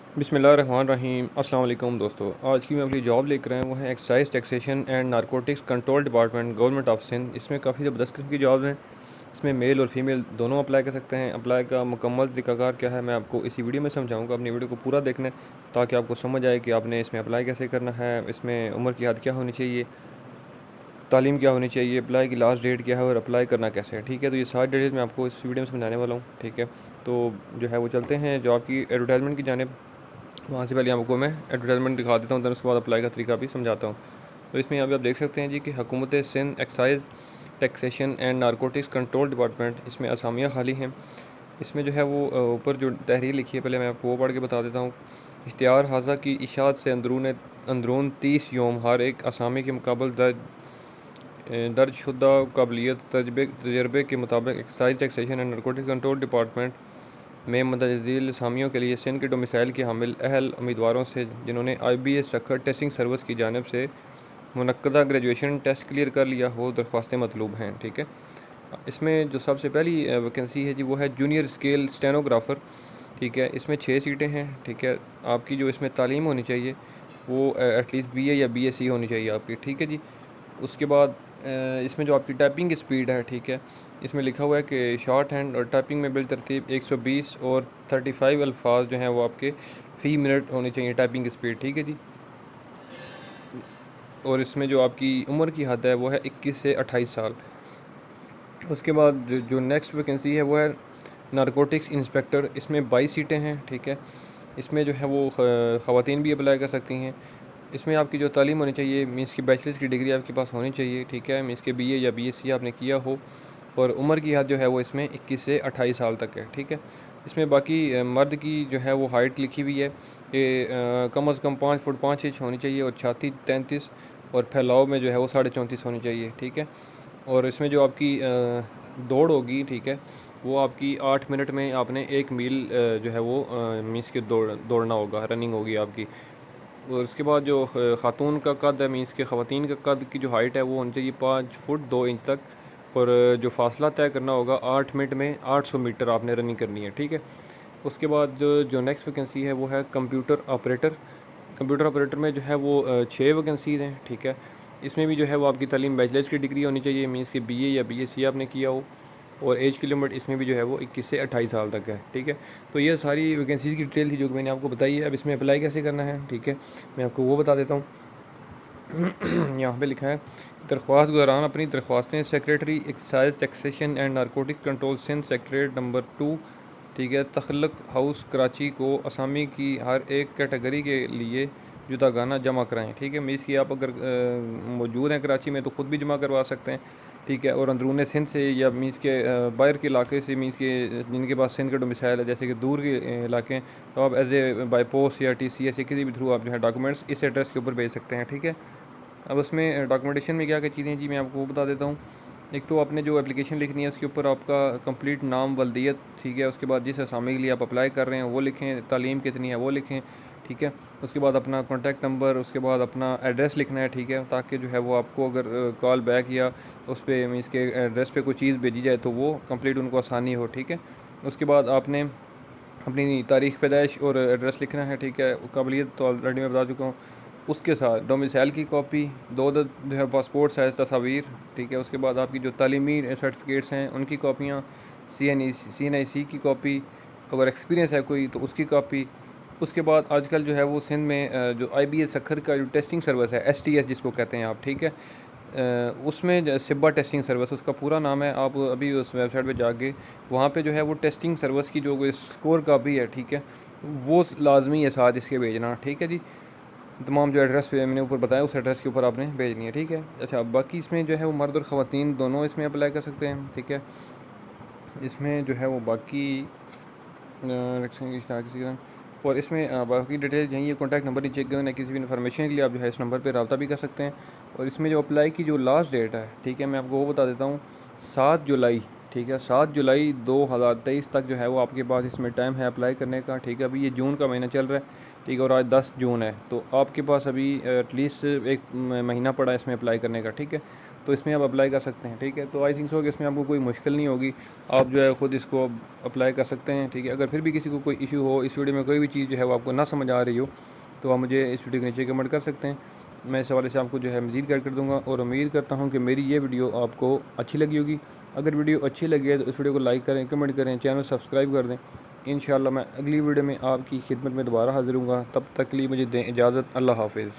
बिस्मिल्लाहिर्रहमानिर्रहीम। अस्सलाम वालेकुम दोस्तों, आज की मैं अपनी जॉब लेकर आया हूँ, वो है excise taxation and narcotics control department, government of Sindh. इसमें काफ़ी ज़बरदस्त किस्म की जॉब्स हैं। इसमें मेल और फीमेल दोनों अप्लाई कर सकते हैं। अप्लाई का मुकम्मल तरीकाकार क्या है, मैं आपको इसी वीडियो में समझाऊंगा। अपनी वीडियो को पूरा देखना है ताकि आपको समझ आए कि आपने इसमें अप्लाई कैसे करना है, इसमें उम्र की हद क्या होनी चाहिए, तालीम क्या होनी चाहिए, अप्लाई की लास्ट डेट क्या है और अप्लाई करना कैसे है। ठीक है, तो ये सारी डिटेल्स मैं आपको इस वीडियो में समझाने वाला हूँ। ठीक है, तो जो है वो चलते हैं जॉब की एडवर्टाइजमेंट की जानिब। वहाँ से पहले आपको मैं एडवर्टाइजमेंट दिखा देता हूँ, then उसके बाद अप्लाई का तरीका भी समझाता हूँ। तो इसमें यहाँ पे आप देख सकते हैं जी कि हुकूमत Sindh excise taxation and narcotics control department, इसमें असामियाँ खाली हैं। इसमें जो है वो ऊपर जो तहरीर लिखी है, पहले मैं आपको वो पढ़ के बता देता हूँ। इश्तिहार हाजा की इशात से अंदरून 30 योम हर एक असामी के मुकाबल दर्ज शुदा काबिलियत तजर्बे के मुताबिक excise taxation and narcotics control department में मंदरज़ील असामियों के लिए सिंध के डोमिसाइल के हामिल अहल उम्मीदवारों से जिन्होंने IBA सखर टेस्टिंग सर्विस की जानिब से मुनक्कदा ग्रेजुएशन टेस्ट क्लियर कर लिया हो, दरख्वास्तें मतलूब हैं। ठीक है, इसमें जो सबसे पहली वैकेंसी है जी वो है जूनियर स्केल स्टेनोग्राफ़र। ठीक है, इसमें 6 सीटें हैं। ठीक है, आपकी जो इसमें तालीम होनी चाहिए वो एटलीस्ट BA या BSc होनी चाहिए आपकी। ठीक है जी, उसके बाद इसमें जो आपकी टाइपिंग स्पीड है, ठीक है, इसमें लिखा हुआ है कि शॉर्ट हैंड और टाइपिंग में बिलतरतीब 120 और 35 अल्फाज जो हैं वो आपके फ़ी मिनट होनी चाहिए टाइपिंग स्पीड। ठीक है जी, और इसमें जो आपकी उम्र की हद है वो है 21 से 28 साल। उसके बाद जो नेक्स्ट वैकेंसी है वो है नारकोटिक्स इंस्पेक्टर। इसमें 22 सीटें हैं। ठीक है, इसमें जो है वो ख़वातीन भी अप्लाई कर सकती हैं। इसमें आपकी जो तालीम होनी चाहिए, मीन्स की बैचलर्स की डिग्री आपके पास होनी चाहिए। ठीक है, मीन्स के BA या BSc आपने किया हो, और उम्र की हद जो है वो इसमें 21 से 28 साल तक है। ठीक है, इसमें बाकी मर्द की जो है वो हाइट लिखी हुई है कि कम अज़ कम 5 फुट 5 इंच होनी चाहिए, और छाती 33, और फैलाव में जो है वो 34.5 होनी चाहिए। ठीक है, और इसमें जो आपकी दौड़ होगी, ठीक है, वो आपकी 8 मिनट में आपने 1 मील जो है वो मीन्स के दौड़ना होगा, रनिंग होगी आपकी। और उसके बाद जो ख़ातून का कद है, मीन्स के ख़वातीन का कद की जो हाइट है वो होनी चाहिए 5 फुट 2 इंच तक, और जो फासला तय करना होगा 8 मिनट में 800 मीटर आपने रनिंग करनी है। ठीक है, उसके बाद जो नेक्स्ट वैकेंसी है वो है कंप्यूटर ऑपरेटर। कंप्यूटर ऑपरेटर में जो है वो 6 वैकेंसीज़ हैं। ठीक है, इसमें भी जो है वो आपकी तालीम बैचलर्स की डिग्री होनी चाहिए, मीन्स की BA या BSc आपने किया हो, और एज की लिमिट इसमें भी जो है वो 21 से 28 साल तक है। ठीक है, तो ये सारी वैकेंसीज़ की डिटेल थी जो कि मैंने आपको बताई है। अब इसमें अप्लाई कैसे करना है, ठीक है, मैं आपको वो बता देता हूँ। यहाँ पे लिखा है, दरख्वास्त गुजारान अपनी दरख्वास्तें secretary excise taxation and narcotic control Sindh secretariat number 2, ठीक है, तख्लक हाउस कराची को असामी की हर एक कैटेगरी के लिए जुदागाना जमा कराएँ। ठीक है, मीन्स कि आप अगर मौजूद हैं कराची में तो ख़ुद भी जमा करवा सकते हैं। ठीक है, और अंदरून सिंध से या मीन्स के बाहर के इलाके से, मीन्स के जिनके पास सिंध का डोमिसाइल है, जैसे कि दूर के इलाके हैं, तो आप एज ए बाई पोस्ट या TCS या किसी भी थ्रू आप जो है डॉक्यूमेंट्स इस एड्रेस के ऊपर भेज सकते हैं। ठीक है, अब उसमें डॉक्यूमेंटेशन में क्या क्या चीज़ें हैं जी, मैं आपको वो बता देता हूँ। एक तो आपने जो एप्लीकेशन लिखनी है उसके ऊपर आपका कंप्लीट नाम, वल्दियत, ठीक है, उसके बाद जिस असामी के लिए आप अप्लाई कर रहे हैं वो लिखें, तालीम कितनी है वो लिखें। ठीक है, उसके बाद अपना कॉन्टैक्ट नंबर, उसके बाद अपना एड्रेस लिखना है। ठीक है, ताकि जो है वो आपको अगर कॉल बैक या उस पर मीन्स के एड्रेस पे कोई चीज़ भेजी जाए तो वो कंप्लीट उनको आसानी हो। ठीक है, उसके बाद आपने अपनी तारीख़ पैदाइश और एड्रेस लिखना है। ठीक है, काबिलियत तो ऑलरेडी मैं बता चुका हूँ। उसके साथ डोमिसाइल की कॉपी, दो जो है पासपोर्ट साइज़ तस्वीर। ठीक है, उसके बाद आपकी जो तालीमी सर्टिफिकेट्स हैं उनकी कॉपियाँ, CNIC की कॉपी, अगर एक्सपीरियंस है कोई तो उसकी कॉपी। उसके बाद आजकल जो है वो सिंध में जो IBA सखर का जो टेस्टिंग सर्विस है, STS जिसको कहते हैं आप, ठीक है, उसमें सिब्बा टेस्टिंग सर्विस उसका पूरा नाम है। आप अभी उस वेबसाइट पे जाके वहाँ पे जो है वो टेस्टिंग सर्विस की जो स्कोर कापी है, ठीक है, वो लाजमी है साथ इसके भेजना। ठीक है जी, तमाम जो एड्रेस पे मैंने ऊपर बताया उस एड्रेस के ऊपर आपने भेजनी है। ठीक है, अच्छा, बाकी इसमें जो है वो मर्द और ख़वातीन दोनों इसमें अप्लाई कर सकते हैं। ठीक है, इसमें जो है वो बाकी और इसमें बाकी डिटेल यहीं ये कॉन्टैक्ट नंबर नीचे गिवन है, किसी भी इन्फॉर्मेशन के लिए आप जो है इस नंबर पर रब्ता भी कर सकते हैं। और इसमें जो अप्लाई की जो लास्ट डेट है, ठीक है, मैं आपको वो बता देता हूँ, 7 जुलाई। ठीक है, 7 जुलाई 2023 तक जो है वो आपके पास इसमें टाइम है अप्लाई करने का। ठीक है, अभी ये जून का महीना चल रहा है। ठीक है, और आज 10 जून है, तो आपके पास अभी एटलीस्ट एक महीना पड़ा है इसमें अप्लाई करने का। ठीक है, तो इसमें आप अप्लाई कर सकते हैं, ठीक है। तो आई थिंक सो कि इसमें आपको कोई मुश्किल नहीं होगी, आप जो है ख़ुद इसको अप्लाई कर सकते हैं, ठीक है। अगर फिर भी किसी को कोई इशू हो, इस वीडियो में कोई भी चीज़ जो है वो आपको ना समझ आ रही हो, तो आप मुझे इस वीडियो के नीचे कमेंट कर सकते हैं। मैं इस हवाले से आपको जो है मज़ीद गाइड कर दूँगा, और उम्मीद करता हूँ कि मेरी ये वीडियो आपको अच्छी लगी होगी। अगर वीडियो अच्छी लगी है तो इस वीडियो को लाइक करें, कमेंट करें, चैनल सब्सक्राइब कर दें। इंशाअल्लाह मैं अगली वीडियो में आपकी खिदमत में दोबारा हाज़िर हूँगा। तब तक के लिए मुझे दें इजाज़त। अल्लाह हाफ़िज़।